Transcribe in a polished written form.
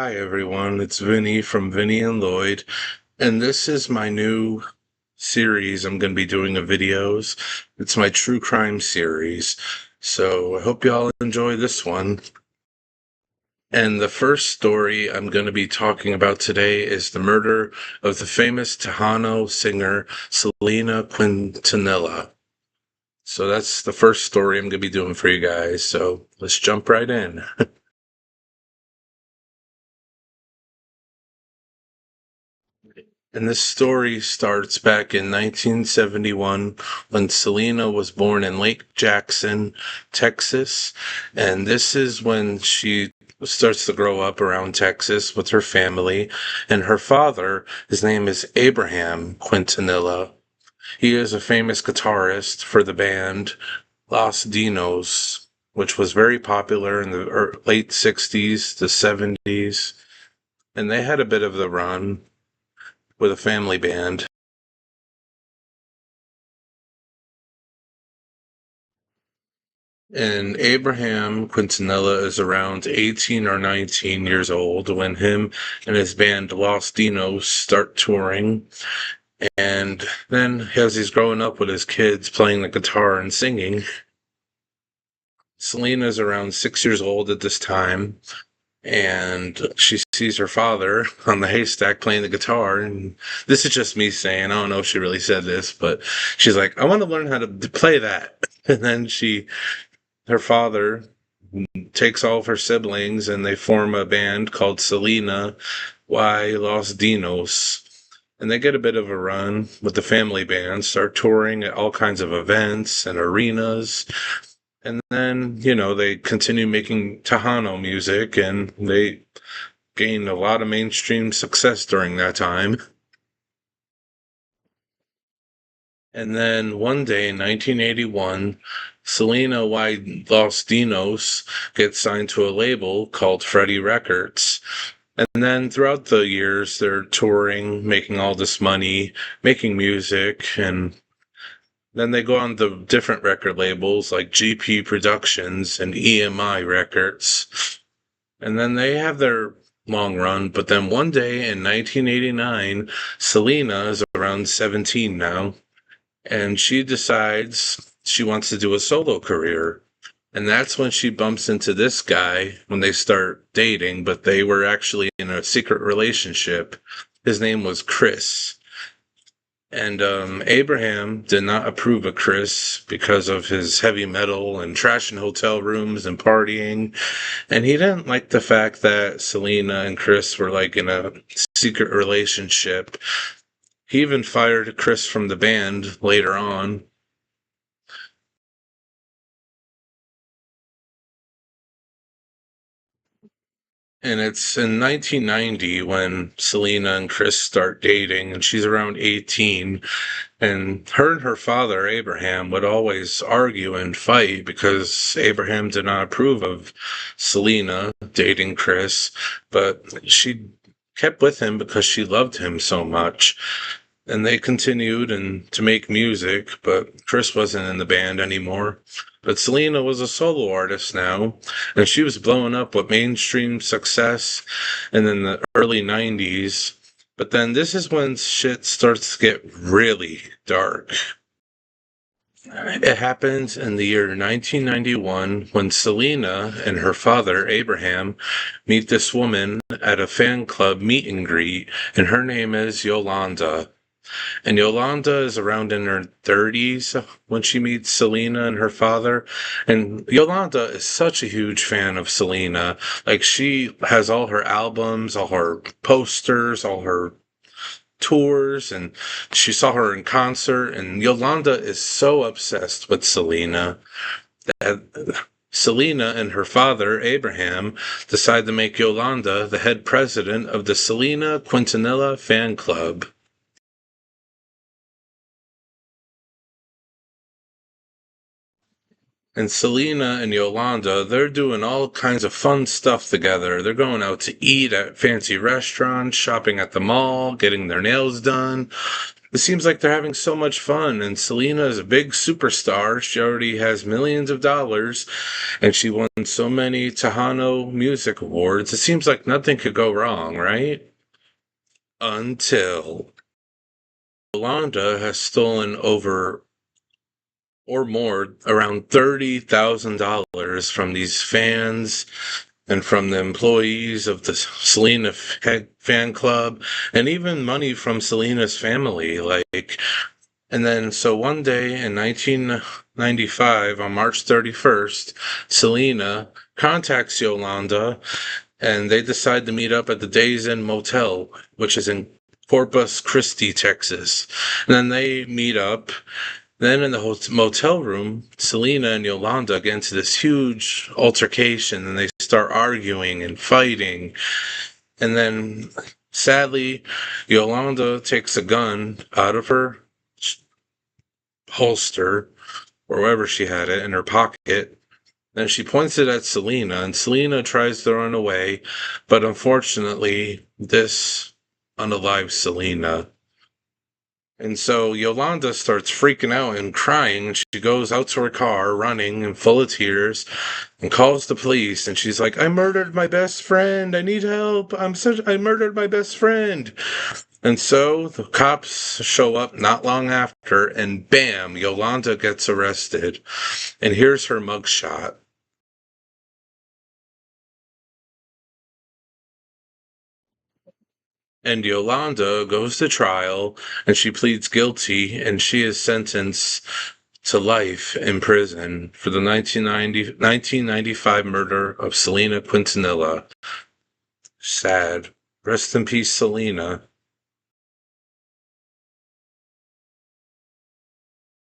Hi everyone, it's Vinny from Vinny and Lloyd, and this is my new series I'm going to be doing of videos. It's my true crime series, so I hope y'all enjoy this one. And the first story I'm going to be talking about today is the murder of the famous Tejano singer Selena Quintanilla. So that's the first story I'm going to be doing for you guys, so let's jump right in. And this story starts back in 1971 when Selena was born in Lake Jackson, Texas. And this is when she starts to grow up around Texas with her family. And her father, his name is Abraham Quintanilla. He is a famous guitarist for the band Los Dinos, which was very popular in the late 60s to 70s. And they had a bit of the run with a family band. And Abraham Quintanilla is around 18 or 19 years old when him and his band Los Dinos start touring. And then as he's growing up with his kids playing the guitar and singing, Selena's around 6 years old at this time. And she sees her father on the haystack playing the guitar. And this is just me saying, I don't know if she really said this, but she's like, I want to learn how to play that. And then her father takes all of her siblings and they form a band called Selena y Los Dinos. And they get a bit of a run with the family band, start touring at all kinds of events and arenas. And then, they continue making Tejano music and they gained a lot of mainstream success during that time. And then one day in 1981, Selena y Los Dinos gets signed to a label called Freddie Records. And then throughout the years, they're touring, making all this money, making music, and then they go on to different record labels like GP Productions and EMI Records. And then they have their long run, but then one day in 1989, Selena is around 17 now, and she decides she wants to do a solo career. And that's when she bumps into this guy when they start dating, but they were actually in a secret relationship. His name was Chris. And Abraham did not approve of Chris because of his heavy metal and trashing hotel rooms and partying. And he didn't like the fact that Selena and Chris were like in a secret relationship. He even fired Chris from the band later on. And it's in 1990 when Selena and Chris start dating, and she's around 18. And her father, Abraham, would always argue and fight because Abraham did not approve of Selena dating Chris, but she kept with him because she loved him so much. And they continued to make music, but Chris wasn't in the band anymore. But Selena was a solo artist now, and she was blowing up with mainstream success and in the early 90s. But then this is when shit starts to get really dark. It happens in the year 1991 when Selena and her father, Abraham, meet this woman at a fan club meet and greet, and her name is Yolanda. And Yolanda is around in her 30s when she meets Selena and her father. And Yolanda is such a huge fan of Selena. Like, she has all her albums, all her posters, all her tours, and she saw her in concert. And Yolanda is so obsessed with Selena that Selena and her father, Abraham, decide to make Yolanda the head president of the Selena Quintanilla fan club. And Selena and Yolanda, they're doing all kinds of fun stuff together. They're going out to eat at fancy restaurants, shopping at the mall, getting their nails done. It seems like they're having so much fun, and Selena is a big superstar. She already has millions of dollars, and she won so many Tejano music awards. It seems like nothing could go wrong, right? Until Yolanda has stolen over or more, around $30,000 from these fans and from the employees of the Selena fan club, and even money from Selena's family. And then, so one day in 1995, on March 31st, Selena contacts Yolanda and they decide to meet up at the Days Inn Motel, which is in Corpus Christi, Texas. And then they meet up. Then in the motel room, Selena and Yolanda get into this huge altercation and they start arguing and fighting. And then, sadly, Yolanda takes a gun out of her holster, or wherever she had it, in her pocket. Then she points it at Selena, and Selena tries to run away, but unfortunately, this unalives Selena. And so Yolanda starts freaking out and crying. She goes out to her car, running and full of tears, and calls the police. And she's like, "I murdered my best friend. I need help. I murdered my best friend." And so the cops show up not long after, and bam, Yolanda gets arrested. And here's her mugshot. And Yolanda goes to trial, and she pleads guilty, and she is sentenced to life in prison for the 1995 murder of Selena Quintanilla. Sad. Rest in peace, Selena.